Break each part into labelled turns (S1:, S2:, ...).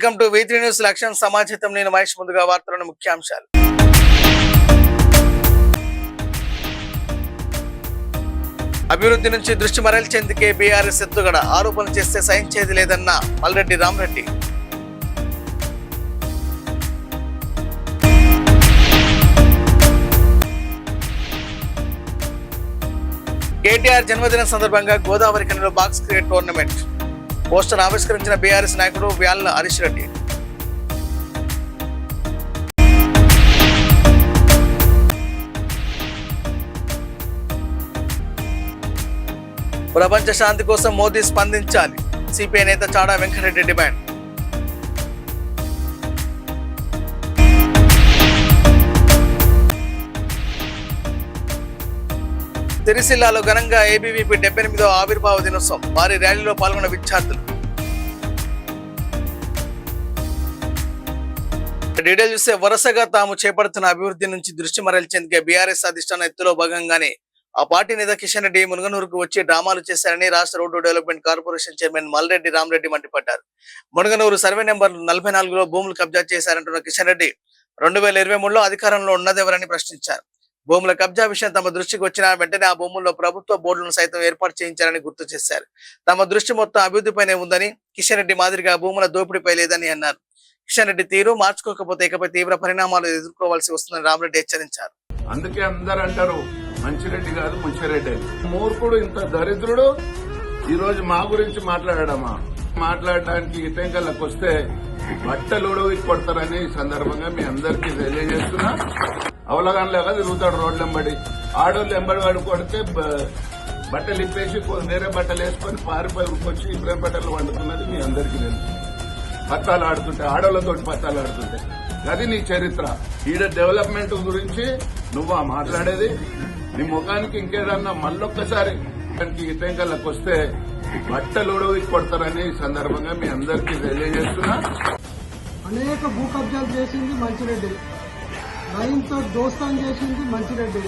S1: Welcome to V3 news లక్ష్యం సమాచారం. నేను మహేష్. ముందుగా వార్తలను ముఖ్యాంశాలు. అభివృద్ధి నుంచి దృష్టి మరల్చేందుకే బీఆర్ఎస్ ఎత్తుగడ. ఆరోపణలు చేస్తే సహించేది లేదన్న మల్రెడ్డి రామరెడ్డి. కేటీఆర్ జన్మదినం సందర్భంగా గోదావరి కనిలో బాక్స్ క్రికెట్ టోర్నమెంట్ పోస్టర్ ఆవిష్కరించిన బీఆర్ఎస్ నాయకుడు వ్యాళ్ల హరీష్ రెడ్డి. ప్రపంచ శాంతి కోసం మోదీ స్పందించాలి. సిపిఐ నేత చాడా వెంకటరెడ్డి డిమాండ్. సిరిసిల్లాలో ఘనంగా ఏబీవీపీ 78వ ఆవిర్భావ దినోత్సవం. భారీ ర్యాలీలో పాల్గొన్న విద్యార్థులు. డీటెయిల్ చూస్తే వరుసగా తాము చేపడుతున్న అభివృద్ధి నుంచి దృష్టి మరల్చేందుకే బీఆర్ఎస్ అధిష్టాన ఎత్తులో భాగంగానే ఆ పార్టీ నేత కిషన్ రెడ్డి మునగనూరుకు వచ్చి డ్రామాలు చేశారని రాష్ట్ర road development corporation chairman Malreddy Rama Reddy మండిపడ్డారు. మునగనూరు సర్వే నెంబర్ 44లో భూములు కబ్జా చేశారంటున్న కిషన్ రెడ్డి 2023లో అధికారంలో ఉన్నదెవరని ప్రశ్నించారు. భూముల కబ్జా విషయం తమ దృష్టికి వచ్చిన వెంటనే ఆ భూముల్లో ప్రభుత్వ బోర్డులను సైతం ఏర్పాటు చేయించారని గుర్తు చేశారు. తమ దృష్టి మొత్తం అభివృద్ధిపైనే ఉందని, కిషన్ రెడ్డి మాదిరిగా భూముల దోపిడీపై లేదని అన్నారు. కిషన్ రెడ్డి తీరు మార్చుకోకపోతే ఇకపై తీవ్ర పరిణామాలు ఎదుర్కోవాల్సి వస్తుందని రామరెడ్డి హెచ్చరించారు.
S2: అందుకే అందరు అంటారు మంచిరెడ్డి కాదు ముచ్చిరెడ్డి. మూర్ఖుడు ఇంత దరిద్రుడు ఈ రోజు మా గురించి మాట్లాడమా? మాట్లాడడానికి ఇటంకల్లోకి వస్తే బట్టలు కొడతారని ఈ సందర్భంగా మీ అందరికీ తెలియజేస్తున్నా. అవలగానలాగా తిరుగుతాడు రోడ్లెంబడి. ఆడోళ్ళు ఎంబడి వాడు కొడితే బట్టలు ఇప్పేసి వేరే బట్టలు వేసుకొని పారిపోయి వచ్చి ఇబ్రహీం బట్టలు వండుతున్నది మీ అందరికీ తెలుసు. పత్తాలు ఆడుతుంటే ఆడోళ్లతోటి పత్తాలు ఆడుతుంటే అది నీ చరిత్ర. ఈడ డెవలప్మెంట్ గురించి నువ్వు మాట్లాడేది? నీ ముఖానికి ఇంకేదన్నా మళ్ళొక్కసారి ఇటంకల్లోకి వస్తే బట్టలు కొడతారని ఈ సందర్భంగా మీ అందరికీ తెలియజేస్తున్నా.
S3: అనేక భూ కబ్జాలు చేసింది మంచిరెడ్డి, రైన్తో దోస్తాన్ చేసింది మంచిరెడ్డి,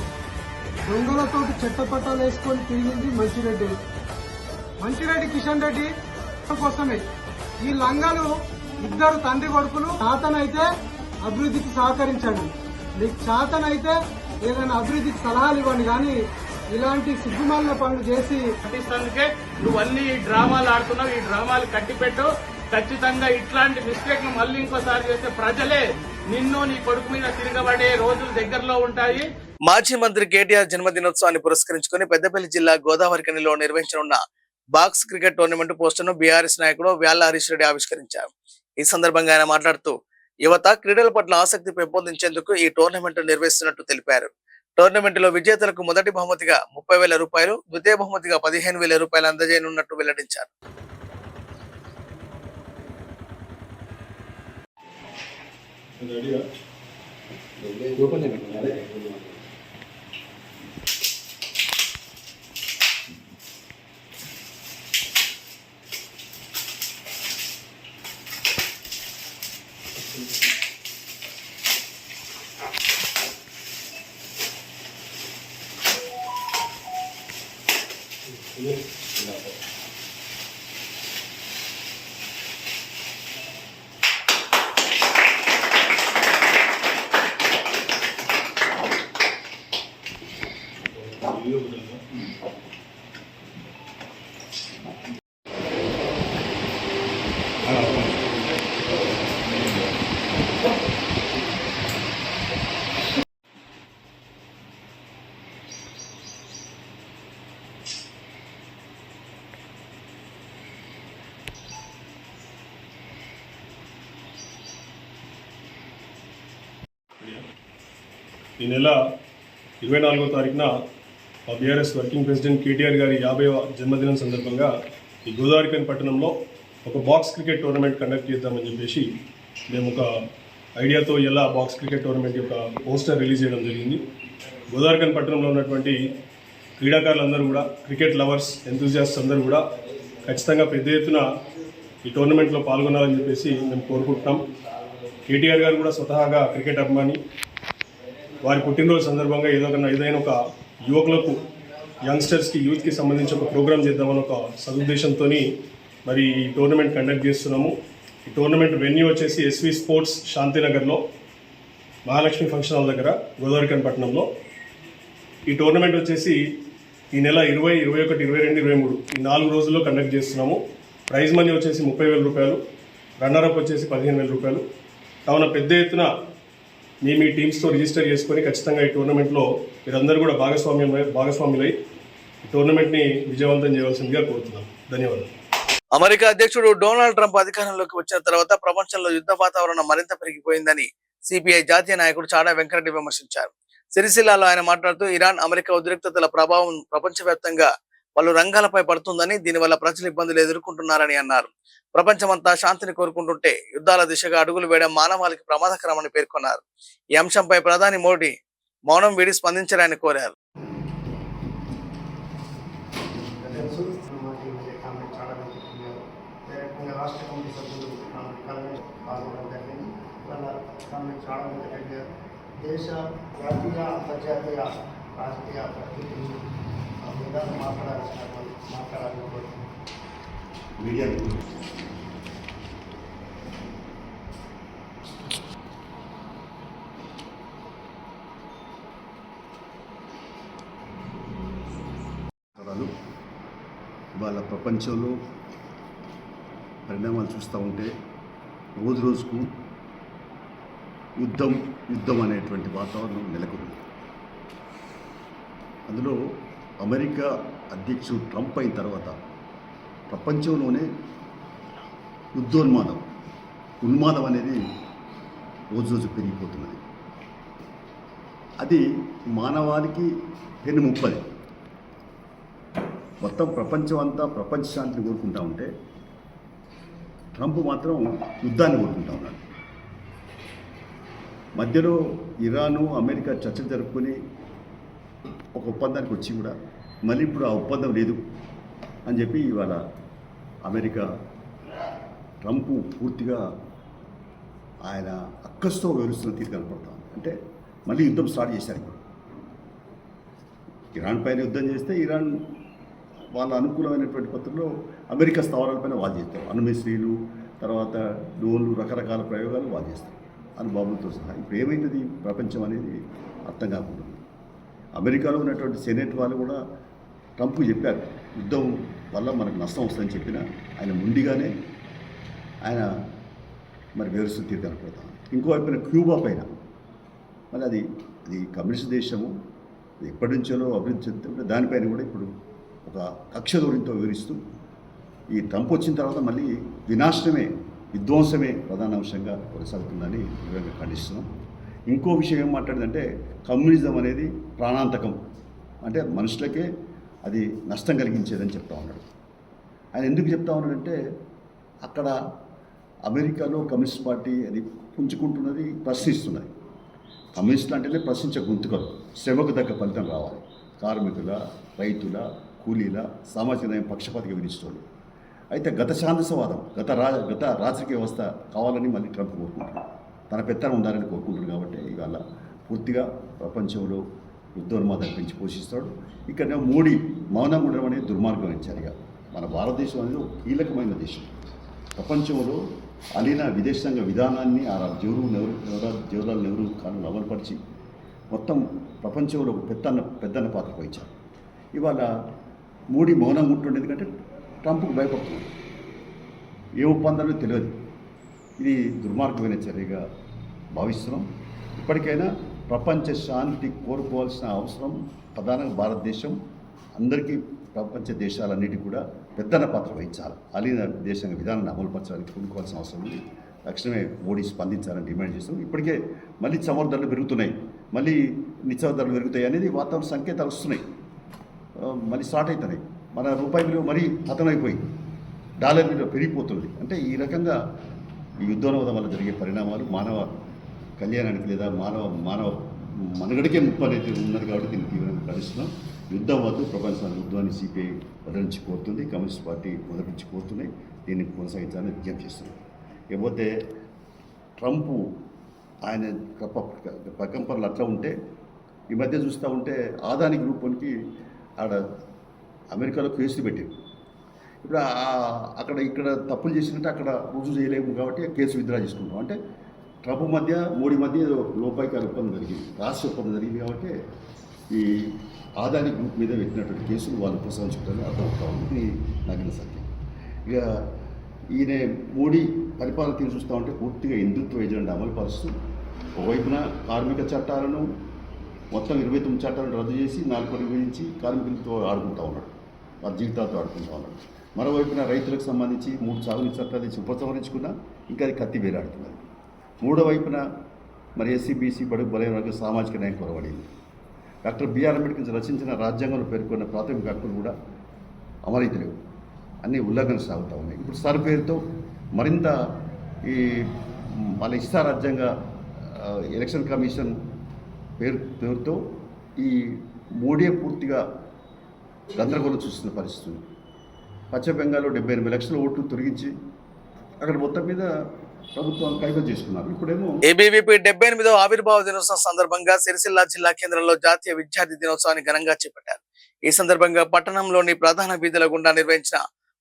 S3: దొంగలతో చెట్టపట్టాలు వేసుకొని తిరిగింది మంచిరెడ్డి. మంచిరెడ్డి కిషన్ రెడ్డి కోసమే ఈ లంగాలు ఇద్దరు తండ్రి కొడుకులు. చాతనైతే అభివృద్ధికి సహకరించండి, మీకు చాతనైతే ఏదైనా అభివృద్ధికి సలహాలు ఇవ్వండి, కానీ ఇలాంటి సిగ్గుమాలిన పనులు చేసి
S4: పట్టిస్తానికే నువ్వు అన్ని డ్రామాలు ఆడుతున్నావు. ఈ డ్రామాలు కట్టిపెట్టు. ఖచ్చితంగా ఇట్లాంటి మిస్టేక్ ను మళ్ళీ ఇంకోసారి చేస్తే ప్రజలే నిన్ను నీ కొడుకు మీద తిరగబడే రోజులు దగ్గరలో ఉంటాయి.
S1: మాజీ మంత్రి కేటీఆర్ జన్మదినోత్సవాన్ని పురస్కరించుకుని పెద్దపల్లి జిల్లా గోదావరి కనిలో నిర్వహించనున్న బాక్స్ క్రికెట్ టోర్నమెంట్ పోస్టర్ ను బీఆర్ఎస్ నాయకుడు వ్యాళ్ల హరీష్ రెడ్డి ఆవిష్కరించారు. ఈ సందర్భంగా ఆయన మాట్లాడుతూ యువత క్రీడల పట్ల ఆసక్తి పెంపొందించేందుకు ఈ టోర్నమెంట్ నిర్వహిస్తున్నట్టు తెలిపారు. టోర్నమెంట్ లో విజేతలకు మొదటి బహుమతిగా 30,000 రూపాయలు, ద్వితీయ బహుమతిగా 15,000 రూపాయలు అందజేయనున్నట్టు వెల్లడించారు.
S5: ఈ నెల 24వ తారీఖున బీఆర్ఎస్ వర్కింగ్ ప్రెసిడెంట్ కేటీఆర్ గారి 50వ జన్మదినం సందర్భంగా ఈ గోదావరిఖని పట్టణంలో ఒక బాక్స్ క్రికెట్ టోర్నమెంట్ కండక్ట్ చేద్దామని చెప్పేసి మేము ఒక ఐడియాతో ఇలా బాక్స్ క్రికెట్ టోర్నమెంట్ యొక్క పోస్టర్ రిలీజ్ చేయడం జరిగింది. గోదావరిఖని పట్టణంలో ఉన్నటువంటి క్రీడాకారులందరూ కూడా, క్రికెట్ లవర్స్, ఎంతూజియాస్ట్స్ అందరూ కూడా ఖచ్చితంగా పెద్ద ఎత్తున ఈ టోర్నమెంట్లో పాల్గొనాలని చెప్పేసి మేము కోరుకుంటున్నాం. కేటీఆర్ గారు కూడా స్వతహాగా క్రికెట్ అభిమాని. వారి పుట్టినరోజు సందర్భంగా ఏదైనా ఒక యువకులకు, యంగ్స్టర్స్కి, యూత్కి సంబంధించి ఒక ప్రోగ్రామ్ చేద్దామని ఒక సదుద్దేశంతో మరి ఈ టోర్నమెంట్ కండక్ట్ చేస్తున్నాము. ఈ టోర్నమెంట్ వెన్యూ వచ్చేసి ఎస్వి స్పోర్ట్స్ శాంతినగర్లో మహాలక్ష్మి ఫంక్షన్ హాల్ దగ్గర గోదావరిఖని పట్టణంలో. ఈ టోర్నమెంట్ వచ్చేసి ఈ నెల 20, 21, 22, 23 ఈ 4 రోజుల్లో కండక్ట్ చేస్తున్నాము. ప్రైజ్ మనీ వచ్చేసి 30,000 రూపాయలు, రన్నరప్ వచ్చేసి 15,000 రూపాయలు. కావున పెద్ద ఎత్తున మీ టీమ్స్తో రిజిస్టర్ చేసుకొని ఖచ్చితంగా ఈ టోర్నమెంట్లో మీరందరూ కూడా భాగస్వాములై ఈ టోర్నమెంట్ని విజయవంతం చేయవలసిందిగా కోరుతున్నాను. ధన్యవాదాలు.
S1: అమెరికా అధ్యక్షుడు డొనాల్డ్ ట్రంప్ అధికారంలోకి వచ్చిన తర్వాత ప్రపంచంలో యుద్ధ వాతావరణం మరింత పెరిగిపోయిందని సిపిఐ జాతీయ నాయకుడు చాడా వెంకరెడ్డి విమర్శించారు. సిరిసిల్లాలో ఆయన మాట్లాడుతూ ఇరాన్ అమెరికా ఉద్రిక్తతల ప్రభావం ప్రపంచవ్యాప్తంగా పలు రంగాలపై పడుతుందని, దీనివల్ల ప్రజలు ఇబ్బందులు ఎదుర్కొంటున్నారని అన్నారు. ప్రపంచమంతా శాంతిని కోరుకుంటుంటే యుద్ధాల దిశగా అడుగులు వేయడం మానవాళికి ప్రమాదకరమని పేర్కొన్నారు. ఈ అంశంపై ప్రధాని మోడీ మౌనం వీడి స్పందించాలని కోరారు.
S6: రాష్ట్ర కమిటీ సభ్యులు పాల్గొనడం జరిగింది. వాళ్ళ కమిటీ చాలా మంది దేశ జాతీయ అంతర్జాతీయ రాజకీయ పరిస్థితులు మీద మాట్లాడాలని మీడియా
S7: ఇవాళ ప్రపంచంలో పరిణామాలు చూస్తూ ఉంటే రోజు రోజుకు యుద్ధం అనేటువంటి వాతావరణం నెలకొంది. అందులో అమెరికా అధ్యక్షుడు ట్రంప్ అయిన తర్వాత ప్రపంచంలోనే ఉన్మాదం అనేది రోజు రోజు పెరిగిపోతున్నది. అది మానవాళికి పెనుముప్పది. మొత్తం ప్రపంచం అంతా ప్రపంచ శాంతిని కోరుకుంటా ఉంటే ట్రంప్ మాత్రం యుద్ధాన్ని కోరుకుంటా ఉన్నాడు. మధ్యలో ఇరాను అమెరికా చర్చలు జరుపుకొని ఒక ఒప్పందానికి వచ్చి కూడా మళ్ళీ ఇప్పుడు ఆ ఒప్పందం లేదు అని చెప్పి ఇవాళ అమెరికా ట్రంప్ పూర్తిగా ఆయన అక్కస్తో వివరిస్తున్న తీరు కనపడతాం. అంటే మళ్ళీ యుద్ధం స్టార్ట్ చేశారు. ఇప్పుడు ఇరాన్ పైన యుద్ధం చేస్తే ఇరాన్ వాళ్ళ అనుకూలమైనటువంటి పద్ధతిలో అమెరికా స్థావరాలపైన వాళ్ళు చేస్తారు. అణుమిస్త్రీలు, తర్వాత డ్రోన్లు, రకరకాల ప్రయోగాలు వాళ్ళు చేస్తారు అనుభవంతో సహా. ఇప్పుడు ఏమైతుంది ప్రపంచం అనేది అర్థం కాకుండా. అమెరికాలో ఉన్నటువంటి సెనేట్ వాళ్ళు కూడా ట్రంప్ చెప్పారు యుద్ధం వల్ల మనకు నష్టం వస్తుందని చెప్పిన ఆయన ముందుగానే ఆయన మరి వివరిస్తూ తీరు కనపడతాం. ఇంకోవైపున క్యూబా పైన మరి అది కమ్యూనిస్ట్ దేశము, ఎప్పటి నుంచో అభివృద్ధి చెందుతుంటే దానిపైన కూడా ఇప్పుడు ఒక కక్ష ధోరణితో వివరిస్తూ ఈ ట్రంప్ వచ్చిన తర్వాత మళ్ళీ విధ్వంసమే ప్రధాన అంశంగా కొనసాగుతుందని తీవ్రంగా ఖండిస్తున్నాం. ఇంకో విషయం ఏం మాట్లాడిందంటే కమ్యూనిజం అనేది ప్రాణాంతకం, అంటే మనుషులకే అది నష్టం కలిగించేదని చెప్తా ఉన్నాడు. ఆయన ఎందుకు చెప్తా ఉన్నాడంటే అక్కడ అమెరికాలో కమ్యూనిస్ట్ పార్టీ అది పుంజుకుంటున్నది, ప్రశ్నిస్తున్నది. కమ్యూనిస్టులు అంటేనే ప్రశ్నించే గొంతుకలు, శ్రమకు తగ్గ ఫలితం రావాలి. కార్మికుల, రైతుల, కూలీల సామాజిక న్యాయం పక్షపాతిగా విధిస్తోంది. అయితే గత శాంతిసవాదం, గత రాజకీయ వ్యవస్థ కావాలని మళ్ళీ ట్రంప్ కోరుకుంటున్నాడు. తన పెత్తనం ఉండాలని కోరుకుంటున్నాడు. కాబట్టి ఇవాళ పూర్తిగా ప్రపంచంలో యుద్ధోన్మాదాన్ని పెంచి పోషిస్తాడు. ఇక్కడ మోడీ మౌనం ఉండడం అనేది దుర్మార్గమైన చర్య. మన భారతదేశం అనేది ఒక కీలకమైన దేశం. ప్రపంచంలో అలీన విదేశాంగ విధానాన్ని జవహర్లాల్ నెహ్రూ కాలంలో అమలుపరిచి మొత్తం ప్రపంచంలో ఒక పెద్దన్న పాత్ర వహించారు. ఇవాళ మోడీ మౌనం ఉంటుండే, ఎందుకంటే ట్రంప్కు భయపడుతున్నాడు. ఏ ఒప్పందాలు తెలియదు. ఇది దుర్మార్గమైన చర్యగా భావిస్తున్నాం. ఇప్పటికైనా ప్రపంచ శాంతి కోరుకోవాల్సిన అవసరం ప్రధానంగా భారతదేశం అందరికీ ప్రపంచ దేశాలన్నిటికీ కూడా పెద్దన్న పాత్ర వహించాలి. అలీన విదేశాంగ విధానాన్ని అమలుపరచడానికి పూనుకోవాల్సిన అవసరం ఉంది. తక్షణమే మోడీ స్పందించాలని డిమాండ్ చేస్తాం. ఇప్పటికే మళ్ళీ చమురు ధరలు పెరుగుతున్నాయి, మళ్ళీ నిత్యావసర ధరలు పెరుగుతాయి అనేది వాతావరణ సంకేతాలు వస్తున్నాయి. మళ్ళీ స్టార్ట్ అవుతున్నాయి. మన రూపాయి విలువ మరీ పతనమైపోయి డాలర్ విలువ పెరిగిపోతుంది. అంటే ఈ రకంగా ఈ యుద్ధోన్మాదం వల్ల జరిగే పరిణామాలు మానవ కళ్యాణానికి లేదా మానవ మనుగడకే ముప్పు అనేది ఉన్నది. కాబట్టి దీన్ని తీవ్రంగా ఖండిస్తున్నాం. యుద్ధం వద్దు, ప్రపంచాన్ని యుద్ధాన్ని సిపిఐ మొదటి కోరుతుంది, కమ్యూనిస్ట్ పార్టీ మొదటి నుంచి కోరుతున్నాయి. దీన్ని కొనసాగించాలని విజ్ఞప్తి చేస్తున్నాం. ఇకపోతే ట్రంప్ ఆయన ప్రకంపనలు అట్లా ఉంటే ఈ మధ్య చూస్తూ ఉంటే ఆదాని గ్రూప్కి ఆడ అమెరికాలో కేసులు పెట్టారు. ఇప్పుడు అక్కడ ఇక్కడ తప్పులు చేసినట్టు అక్కడ రుజువు చేయలేము కాబట్టి కేసు విత్డ్రా చేసుకుంటాం. అంటే ట్రంప్ మధ్య మోడీ మధ్య ఏదో లోపాయికార ఒప్పందం జరిగింది, రాష్ట్ర ఒప్పందం జరిగింది కాబట్టి ఈ ఆదాని గ్రూప్ మీద పెట్టినటువంటి కేసులు వాళ్ళు ప్రసంగించుకుంటారని అర్థమవుతా ఉంది. ఇది నగ్న సత్యం. ఇక ఈయన మోడీ పరిపాలన తీరు చూస్తూ ఉంటే పూర్తిగా హిందుత్వ ఎజెండా అమలు పరుస్తూ ఒకవైపున కార్మిక చట్టాలను మొత్తం 29 చట్టాలను రద్దు చేసి 4 విధించి కార్మికులతో ఆడుకుంటూ ఉన్నాడు, వారి జీవితాలతో ఆడుకుంటూ ఉన్నాడు. మరోవైపున రైతులకు సంబంధించి 3 సాగునీటి చట్టాలు ఇచ్చి ఉపసంహరించుకున్నా ఇంకా అది కత్తి వేలాడుతున్నది. మూడో వైపున మరి ఎస్సీ బీసీ బడుగు బలైన వర్గ సామాజిక న్యాయం కొరవడింది. డాక్టర్ బిఆర్ అంబేద్కర్ రచించిన రాజ్యాంగంలో పేర్కొన్న ప్రాథమిక హక్కులు కూడా అమరైతే లేవు, అన్నీ ఉల్లంఘన సాగుతూ ఉన్నాయి. ఇప్పుడు సార్ పేరుతో మరింత ఈ వాళ్ళ ఇష్టా రాజ్యాంగ ఎలక్షన్ కమిషన్ పేరుతో ఈ మోడీ పూర్తిగా గందరగోళం చూస్తున్న పరిస్థితి. పశ్చిమ బెంగాల్లో 78 లక్షల ఓట్లు తొలగించి అక్కడ మొత్తం మీద ప్రభుత్వం కైవసం చేసుకున్నారు. ఇప్పుడేమో
S1: ఏబీవీపీ 78వ ఆవిర్భావ దినోత్సవం సందర్భంగా సిరిసిల్ల జిల్లా కేంద్రంలో జాతీయ విద్యార్థి దినోత్సవాన్ని ఘనంగా చేపట్టారు. ఈ సందర్భంగా పట్టణంలోని ప్రధాన వీధుల గుండా నిర్వహించిన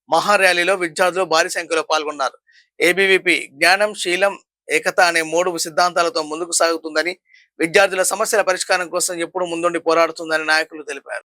S1: మహా ర్యాలీలో విద్యార్థులు భారీ సంఖ్యలో పాల్గొన్నారు. ఏబీవీపీ జ్ఞానం, శీలం, ఏకత అనే 3 సిద్ధాంతాలతో ముందుకు సాగుతుందని, విద్యార్థుల సమస్యల పరిష్కారం కోసం ఎప్పుడు ముందుండి పోరాడుతుందని నాయకులు తెలిపారు.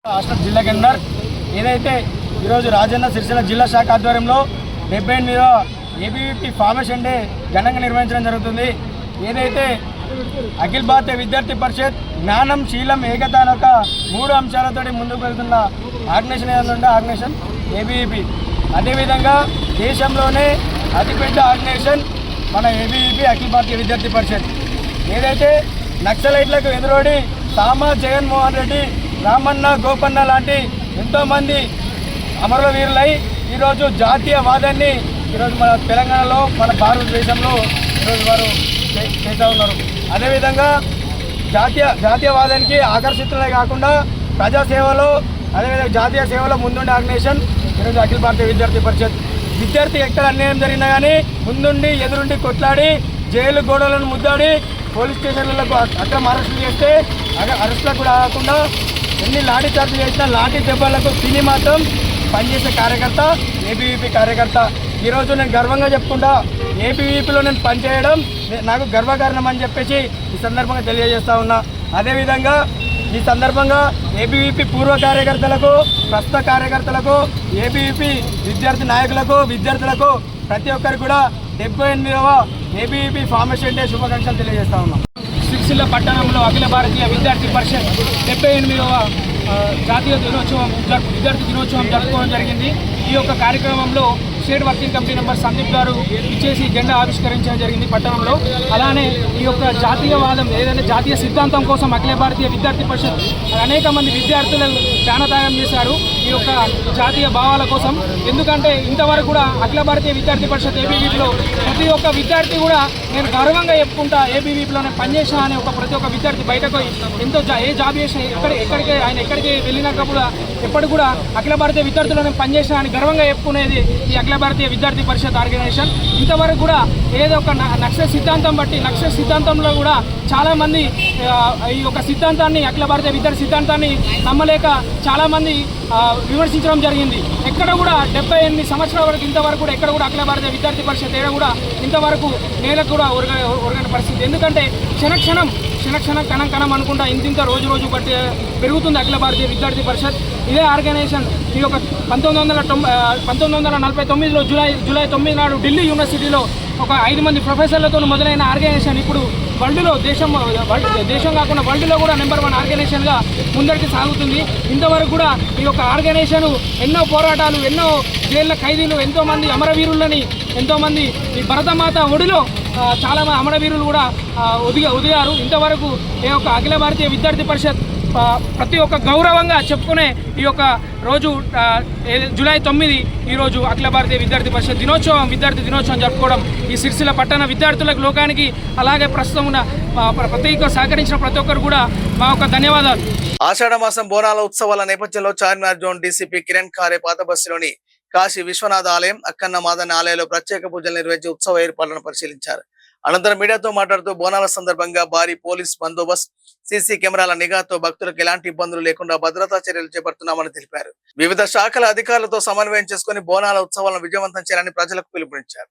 S8: రాష్ట్ర జిల్లా కేంద్ర ఏదైతే ఈరోజు రాజన్న సిరిసిల్ల జిల్లా శాఖ ఆధ్వర్యంలో 78వ ఏబీవీపీ ఫార్మేషన్ డే ఘనంగా నిర్వహించడం జరుగుతుంది. ఏదైతే అఖిల భారతీయ విద్యార్థి పరిషత్ జ్ఞానం, శీలం, ఏకత అనే ఒక 3 అంశాలతో ముందుకు వెళ్తున్న ఆర్గనైజేషన్ ఏదంటే ఆర్గనైజేషన్ ఏబీవీపీ. అదేవిధంగా దేశంలోనే అతిపెద్ద ఆర్గనైజేషన్ మన ఏబీవీపీ అఖిల భారతీయ విద్యార్థి పరిషత్. ఏదైతే నక్సలైట్లకు ఎదురోడి సామా, జగన్మోహన్ రెడ్డి, రామన్న, గోపన్న లాంటి ఎంతోమంది అమరుల వీరులై ఈరోజు జాతీయవాదాన్ని ఈరోజు మన తెలంగాణలో, మన భారతదేశంలో ఈరోజు వారు చేస్తూ ఉన్నారు. అదేవిధంగా జాతీయవాదానికి ఆకర్షితులే కాకుండా ప్రజాసేవలో, అదేవిధంగా జాతీయ సేవలో ముందుండే ఆర్గనైజేషన్ ఈరోజు అఖిల భారతీయ విద్యార్థి పరిషత్. విద్యార్థి ఎక్కడ అన్యాయం జరిగినా కానీ ముందుండి ఎదురుండి కొట్లాడి జైలు గోడలను ముద్దాడి పోలీస్ స్టేషన్లకు అక్రమ అరెస్టులు చేస్తే అరెస్టులకు కూడా కాకుండా ఎన్ని లాఠీ చార్జీలు చేసినా లాఠీ దెబ్బలకు తిని మాత్రం పనిచేసే కార్యకర్త ఏబీవీపీ కార్యకర్త. ఈరోజు నేను గర్వంగా చెప్పుకుంటా, ఏబీవీపీలో నేను పనిచేయడం నాకు గర్వకారణం అని చెప్పేసి ఈ సందర్భంగా తెలియజేస్తా ఉన్నా. అదేవిధంగా ఈ సందర్భంగా ఏబీవీపీ పూర్వ కార్యకర్తలకు, ప్రస్తుత కార్యకర్తలకు, ఏబీవీపీ విద్యార్థి నాయకులకు, విద్యార్థులకు ప్రతి ఒక్కరికి కూడా 78వ ఏబీవీపీ ఫార్మేషన్ డే శుభాకాంక్షలు తెలియజేస్తా ఉన్నాం. సిరిసిల్ల పట్టణంలో అఖిల భారతీయ విద్యార్థి పరిషత్ 78వ జాతీయ దినోత్సవం విద్యార్థి దినోత్సవం జరుపుకోవడం జరిగింది. ఈ యొక్క కార్యక్రమంలో state working committee member Sandeep గారు ఇచ్చేసి జెండా ఆవిష్కరించడం జరిగింది పట్టణంలో. అలానే ఈ యొక్క జాతీయవాదం ఏదైనా జాతీయ సిద్ధాంతం కోసం అఖిల భారతీయ విద్యార్థి పరిషత్ అనేక మంది విద్యార్థులు ప్రాణత్యాగం చేశారు ఈ యొక్క జాతీయ భావాల కోసం. ఎందుకంటే ఇంతవరకు కూడా అఖిల భారతీయ విద్యార్థి పరిషత్ ఏబీవీపీలో ప్రతి ఒక్క విద్యార్థి కూడా నేను గర్వంగా చెప్పుకుంటా ఏబీవీపీలోనే పనిచేసా అనే ప్రతి ఒక్క విద్యార్థి బయటకు ఎంతో ఏ జాబ్ చేసినా ఎక్కడికి వెళ్ళినాక కూడా ఎప్పటికి కూడా అఖిల భారతీయ విద్యార్థులను పనిచేసిన అని గర్వంగా చెప్పుకునేది ఈ అఖిల భారతీయ విద్యార్థి పరిషత్ ఆర్గనైజేషన్. ఇంతవరకు కూడా ఏదో ఒక నక్సల్ సిద్ధాంతం బట్టి నక్సల్ సిద్ధాంతంలో కూడా చాలామంది ఈ యొక్క సిద్ధాంతాన్ని అఖిల భారతీయ విద్యార్థి సిద్ధాంతాన్ని నమ్మలేక చాలామంది విమర్శించడం జరిగింది. ఎక్కడ కూడా 78 సంవత్సరాల వరకు ఇంతవరకు కూడా ఎక్కడ కూడా అఖిల భారతీయ విద్యార్థి పరిషత్ ఏడ కూడా ఇంతవరకు నేలకు కూడా ఒరగని పరిస్థితి. ఎందుకంటే క్షణక్షణం కణం కణం అనుకుంటా ఇంత రోజు బట్టి పెరుగుతుంది అఖిల భారతీయ విద్యార్థి పరిషత్. ఇదే ఆర్గనైజేషన్ ఈ యొక్క 1949లో జూలై 9 నాడు ఢిల్లీ యూనివర్సిటీలో ఒక 5 మంది ప్రొఫెసర్లతో మొదలైన ఆర్గనైజేషన్ ఇప్పుడు వరల్డ్లో దేశం కాకుండా వరల్డ్లో కూడా నెంబర్ 1 ఆర్గనైజేషన్గా ముందరికి సాగుతుంది. ఇంతవరకు కూడా ఈ యొక్క ఆర్గనైజేషన్ ఎన్నో పోరాటాలు, ఎన్నో జైళ్ళ ఖైదీలు, ఎంతోమంది అమరవీరులని, ఎంతోమంది ఈ భరతమాత ఒడిలో చాలా అమరవీరులు కూడా ఉదిగారు. ఇంతవరకు ఈ యొక్క అఖిల భారతీయ విద్యార్థి పరిషత్ ప్రతి ఒక్క గౌరవంగా చెప్పుకునే ఈ యొక్క రోజు జూలై 9 ఈరోజు అఖిల భారతీయ విద్యార్థి పరిషత్ విద్యార్థి దినోత్సవం జరుపుకోవడం ఈ సిరిసిల్ల పట్టణ విద్యార్థులకు, లోకానికి, అలాగే ప్రస్తుతం ఉన్న ప్రతి సహకరించిన ప్రతి ఒక్కరు కూడా మా యొక్క ధన్యవాదాలు.
S1: ఆషాఢ మాసం బోనాల ఉత్సవాల నేపథ్యంలో చార్మినార్ జోన్ డీసీపీ కిరణ్ ఖారే పాత బస్సులోని కాశీ విశ్వనాథ ఆలయం, అక్కన్న మాదన్న ఆలయంలో ప్రత్యేక పూజలు నిర్వహించి ఉత్సవ ఏర్పాట్లను పరిశీలించారు. అనంతరం మీడియాతో మాట్లాడుతూ బోనాల సందర్భంగా భారీ పోలీస్ బందోబస్తు, సీసీ కెమెరాల నిఘాతో భక్తులకు ఎలాంటి ఇబ్బందులు లేకుండా భద్రతా చర్యలు చేపడుతున్నామని తెలిపారు. వివిధ శాఖల అధికారులతో సమన్వయం చేసుకుని బోనాల ఉత్సవాలను విజయవంతం చేయాలని ప్రజలకు పిలుపునిచ్చారు.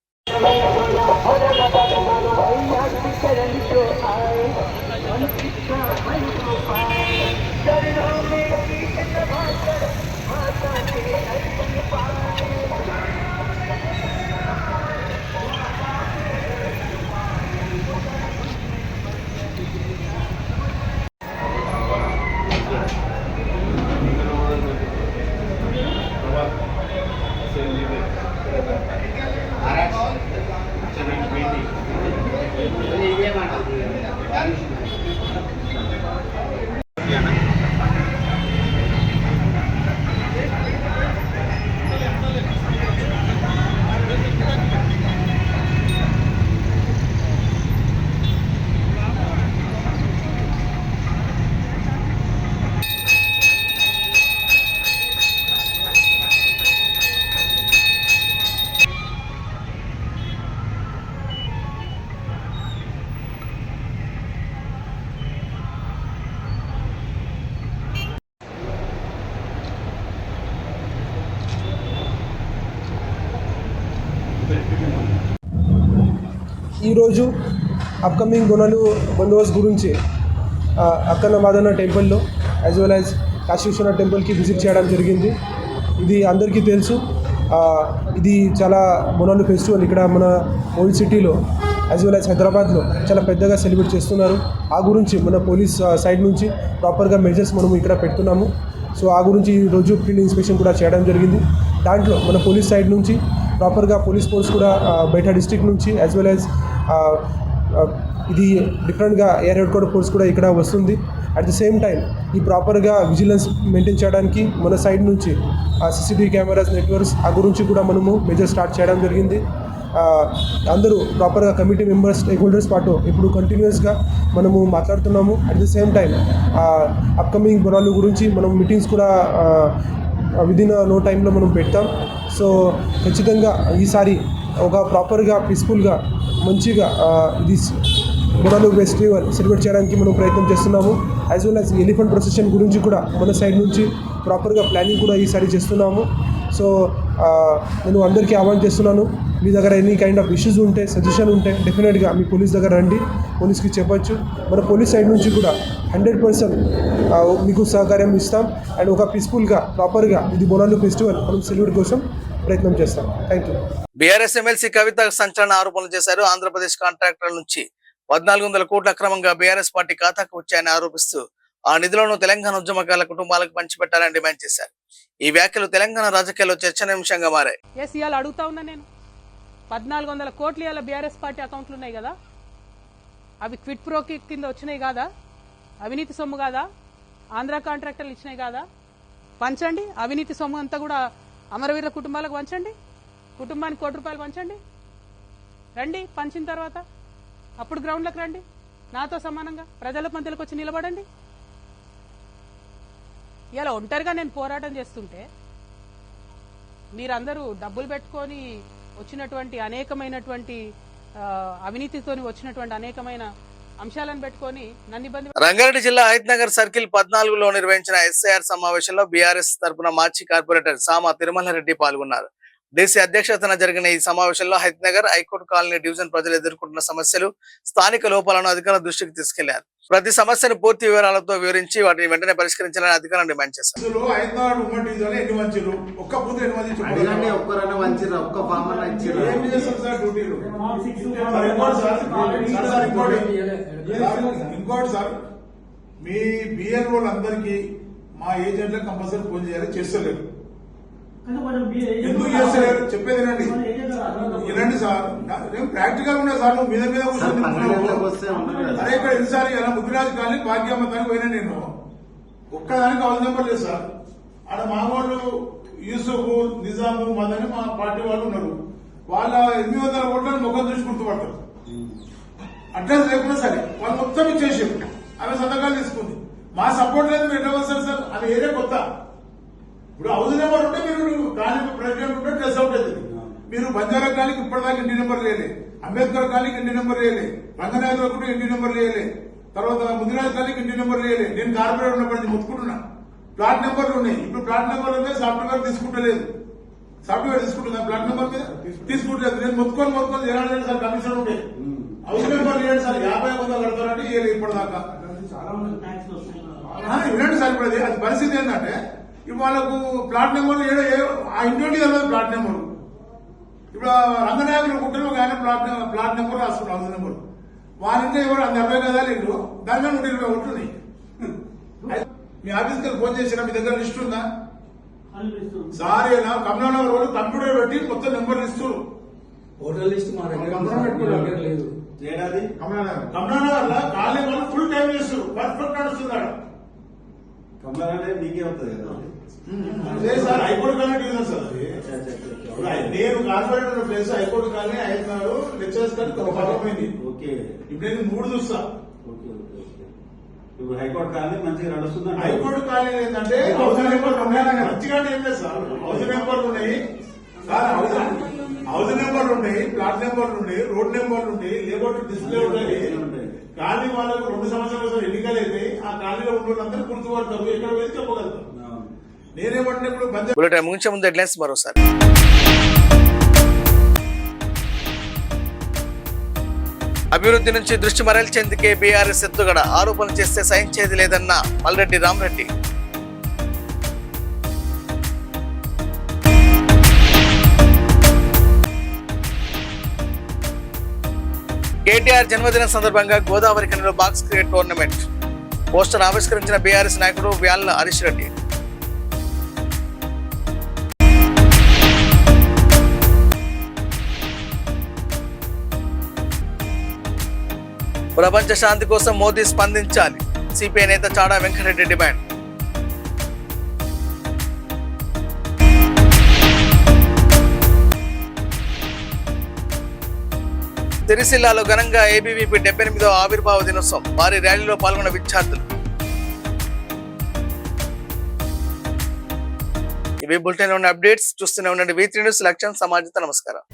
S3: ఈరోజు అప్కమింగ్ బోనాలు బందోబస్తు గురించి అక్కన్న మాదన్న టెంపుల్లో as well as Kashi Vishwanath టెంపుల్కి విజిట్ చేయడం జరిగింది. ఇది అందరికీ తెలుసు, ఇది చాలా బోనాలు ఫెస్టివల్ ఇక్కడ మన ఓల్డ్ సిటీలో యాజ్ వెల్ యాజ్ హైదరాబాద్లో చాలా పెద్దగా సెలబ్రేట్ చేస్తున్నారు. ఆ గురించి మన పోలీస్ సైడ్ నుంచి ప్రాపర్గా మెజర్స్ మనము ఇక్కడ పెడుతున్నాము. సో ఆ గురించి ఈరోజు ఫీల్డ్ ఇన్స్పెక్షన్ కూడా చేయడం జరిగింది. దాంట్లో మన పోలీస్ సైడ్ నుంచి ప్రాపర్గా పోలీస్ ఫోర్స్ కూడా బయట డిస్ట్రిక్ట్ నుంచి యాజ్ వెల్ యాజ్ ఇది డిఫరెంట్గా ఎయిర్ హెడ్ క్వార్టర్ ఫోర్స్ కూడా ఇక్కడ వస్తుంది. అట్ ది సేమ్ టైం ఈ ప్రాపర్గా విజిలెన్స్ మెయింటైన్ చేయడానికి మన సైడ్ నుంచి సీసీటీవీ కెమెరాస్, నెట్వర్క్స్ ఆ గురించి కూడా మనము మెజర్ స్టార్ట్ చేయడం జరిగింది. అందరూ ప్రాపర్గా కమిటీ మెంబర్స్, స్టేక్ హోల్డర్స్ పాటు ఇప్పుడు కంటిన్యూస్గా మనము మాట్లాడుతున్నాము. At the same time upcoming Bonalu గురించి మనం మీటింగ్స్ కూడా విదిన్ నో టైంలో మనం పెడతాం. సో ఖచ్చితంగా ఈసారి ఒక ప్రాపర్గా పీస్ఫుల్గా మంచిగా ఇది బోనాలు ఫెస్టివల్ సెలబ్రేట్ చేయడానికి మనం ప్రయత్నం చేస్తున్నాము. As well as elephant procession గురించి కూడా మన సైడ్ నుంచి ప్రాపర్గా ప్లానింగ్ కూడా ఈసారి చేస్తున్నాము. సో నేను అందరికీ ఆహ్వానం చేస్తున్నాను, మీ దగ్గర ఎనీ కైండ్ ఆఫ్ ఇష్యూస్ ఉంటే, సజెషన్ ఉంటే డెఫినెట్గా మీ పోలీస్ దగ్గర రండి, పోలీస్కి చెప్పచ్చు. మన పోలీస్ సైడ్ నుంచి కూడా 100% మీకు సహకారం ఇస్తాం. అండ్ ఒక పీస్ఫుల్గా ప్రాపర్గా ఇది బోనాలు ఫెస్టివల్ మనం సెలబ్రేట్ కోసం ప్రయత్నం చేస్తాం. Thank you.
S1: బీఆర్ఎస్ ఎమ్మెల్సీ కవిత సంచలన ఆరోపణలు చేశారు. ఆంధ్రప్రదేశ్ కాంట్రాక్టర్ల నుంచి 1400 కోట్ల అక్రమంగా బీఆర్ఎస్ పార్టీ ఖాతాకు వచ్చాయని ఆరోపిస్తూ ఆ నిధులను తెలంగాణ ఉద్యమకారుల కుటుంబాలకు పంచిపెట్టాలని డిమాండ్ చేశారు. ఈ వ్యాఖ్యలు తెలంగాణ రాజకీయాల్లో చర్చనీయాంశంగా మారాయి.
S9: ఇవాళ అడుగుతా ఉన్నా నేను, 1400 కోట్లు ఇవాళ బీఆర్ఎస్ పార్టీ అకౌంట్లు ఉన్నాయి కదా, అవి క్విట్ ప్రో కింద వచ్చినాయి కాదా? అవినీతి సొమ్ము కాదా? ఆంధ్ర కాంట్రాక్టర్లు ఇచ్చినాయి కాదా? పంచండి. అవినీతి సొమ్ము అంతా కూడా అమరవీరుల కుటుంబాలకు పంచండి. కుటుంబానికి ₹1 పంచండి. రండి, పంచిన తర్వాత అప్పుడు గ్రౌండ్లకు రండి, నాతో సమానంగా ప్రజల మధ్యలోకి వచ్చి నిలబడండి. ఇలా ఒంటరిగా నేను పోరాటం చేస్తుంటే మీరందరూ డబ్బులు పెట్టుకొని వచ్చినటువంటి అనేకమైనటువంటి అవినీతితోని వచ్చినటువంటి అనేకమైన అంశాలను పెట్టుకొని నన్ను ఇబ్బంది.
S1: రంగారెడ్డి జిల్లా హైత్నగర్ సర్కిల్ 14లో నిర్వహించిన ఎస్ఐఆర్ సమావేశంలో బీఆర్ఎస్ తరపున మాజీ కార్పొరేటర్ సామా తిరుమలారెడ్డి పాల్గొన్నారు. డీసీ అధ్యక్షతన జరిగిన ఈ సమావేశంలో హైత్నగర్ హైకోర్టు కాలనీ డివిజన్ ప్రజలు ఎదుర్కొంటున్న సమస్యలు, స్థానిక లోపాలను అధికారుల దృష్టికి తీసుకెళ్లారు. ప్రతి సమస్యను పూర్తి వివరాలతో వివరించి వాటిని వెంటనే పరిష్కరించాలని అధికారులను డిమాండ్ చేశారు.
S10: ఇంకోటి సార్, మీ బిఎల్ అందరికి మా ఏజెంట్లకు కంపల్సరీ ఫోన్ చేయాలి, చేస్తలేరు. ఎందుకు చేస్తలేరు చెప్పేది వినండి సార్. నేను ప్రాక్టికల్ ఉన్నా సార్. నువ్వు మీద మీద కూర్చొని అరే ఇక్కడ ఎన్నిసార్లు ఇలా ముద్దురాజు కానీ భాగ్యమ్మ దానికి పోయినా నేను ఒక్కదానికి హౌస్ నెంబర్ లేదు సార్. ఆడ మా వాళ్ళు యూసుఫ్, నిజాము, మదని మా పార్టీ వాళ్ళు ఉన్నారు. వాళ్ళ 800 ఓట్లను ముఖం చూసి గుర్తుపడతారు. అడ్రస్ లేకుండా సరే వాళ్ళు మొత్తం ఇచ్చేసారు. ఆమె సంతకాలు తీసుకుంది. మా సపోర్ట్ లేదు. మీరు ఎట్లా వస్తారు సార్? అది ఏరియా కొత్త. ఇప్పుడు హౌస్ నెంబర్ ఉంటే మీరు కానీ ప్రెసిడెంట్ ఉంటే డ్రెస్ అవుట్ అవుతుంది. మీరు బంజారా కాలనీకి ఇప్పటిదాకా ఇంటి నెంబర్ లేలే, అంబేద్కర్ కాలనీకి ఇంటి నెంబర్ లేలే, రంగనాయకులు కూడా ఇంటి నెంబర్ లేలే, తర్వాత ముదిరాజ్ కాలనీకి ఇంటి నెంబర్ లేలే. నేను కార్పొరేటర్ ఉన్నప్పటి నుంచి ముట్టుకుంటున్నా. ప్లాట్ నెంబర్లు ఉన్నాయి. ఇప్పుడు ప్లాట్ నెంబర్ల మీద సాఫ్ట్వేర్ తీసుకుంటలేదు. సాఫ్ట్వేర్ తీసుకుంటుందా ప్లాట్ నెంబర్ మీద? తీసుకుంటలేదు. నేను మొత్తుకొని జనాలు సార్ కమిషన్ ఉంటే హౌస్ నెంబర్ లేడు సార్. 50,000 కడతారంటే ఇవ్వలేదు ఇప్పటిదాకా. వినండి సార్. ఇప్పుడు అది పరిస్థితి ఏంటంటే ఇప్పుడు వాళ్ళకు ప్లాట్ నెంబర్లు ఆ ఇంటి తెలియదు ప్లాట్ నెంబర్. ఇప్పుడు రంగనాయకులు కుట్టిన ఒక ఆయన ప్లాట్ నెంబర్ రాసుకున్నాడు, హౌస్ నెంబర్. వాళ్ళంటే ఎవరు అంత 70 గదాలు ఇల్లు, దాని మీద 120 ఉంటున్నాయి. మీ ఆఫీస్కి ఫోన్ చేసినా మీ దగ్గర లిస్ట్ ఉందా సార్? కమలానగర్ వాళ్ళు కంప్యూటర్ పెట్టి మొత్తం నెంబర్లు ఇస్తారు.
S8: హోటల్ లిస్ట్ మా దగ్గర లేదు.
S10: కమలానగర్ లో కాలనీ వాళ్ళు ఫుల్ టైం చేస్తారు. పర్ఫెక్ట్ నడుస్తుంది.
S7: కమలానగర్ మీకే అవుతుంది కదా
S10: sir. High court colony division sir. నేను కార్పొరేట్ ఉన్న ప్లేస్ హైకోర్టు కాలనీ 5 లెక్చరర్స్ కానీ పోయింది. ఇప్పుడు నేను 3 చూస్తా.
S7: ఇప్పుడు హైకోర్టు కాలనీ మంచిగా నడుస్తుంది.
S10: హైకోర్టు కాలనీ ఏంటంటే హౌస్ నెంబర్లు ఉన్నాయి. మంచిగా ఏం లేదు సార్. హౌస్ నెంబర్లు ఉన్నాయి సార్. హౌస్ నెంబర్లు ఉన్నాయి, ప్లాట్ నెంబర్లు ఉన్నాయి, రోడ్ నెంబర్లు ఉన్నాయి, లేబర్ డిస్ప్లే ఉన్నాయి. కాలనీ వాళ్ళకు 2 సంవత్సరాల కోసం ఎన్నికలు అయితే ఆ కాలనీలో ఉన్న వాళ్ళందరూ గుర్తుపడతారు. ఎక్కడ వెళ్ళి చెప్పగలుగుతారు. నేనేమంటే ఇప్పుడు
S1: ముగించే ముందు హెడ్లైన్స్ మరోసారి. అభివృద్ధి నుంచి దృష్టి మరల్చేందుకే బీఆర్ఎస్ ఎత్తుగడ, ఆరోపణలు చేస్తే సహించేది లేదన్న మల్రెడ్డి రామరెడ్డి. కేటీఆర్ జన్మదినం సందర్భంగా గోదావరి ఖనిలో బాక్స్ క్రికెట్ టోర్నమెంట్ పోస్టర్ ఆవిష్కరించిన బీఆర్ఎస్ నాయకుడు వ్యాళ్ల హరీష్ రెడ్డి. ప్రపంచ శాంతి కోసం మోదీ స్పందించాలి, సిపిఐ నేత చాడా వెంకటరెడ్డి డిమాండ్. సిరిసిల్లాలో ఘనంగా ఏబీవీపీ 78వ ఆవిర్భావ దినోత్సవం, భారీ ర్యాలీలో పాల్గొన్న విద్యార్థులు. ఇవి బులెటిన్ ఉన్న అప్డేట్స్. చూస్తూనే ఉండండి V3 న్యూస్. లక్ష్యం సమాజత. నమస్కారం.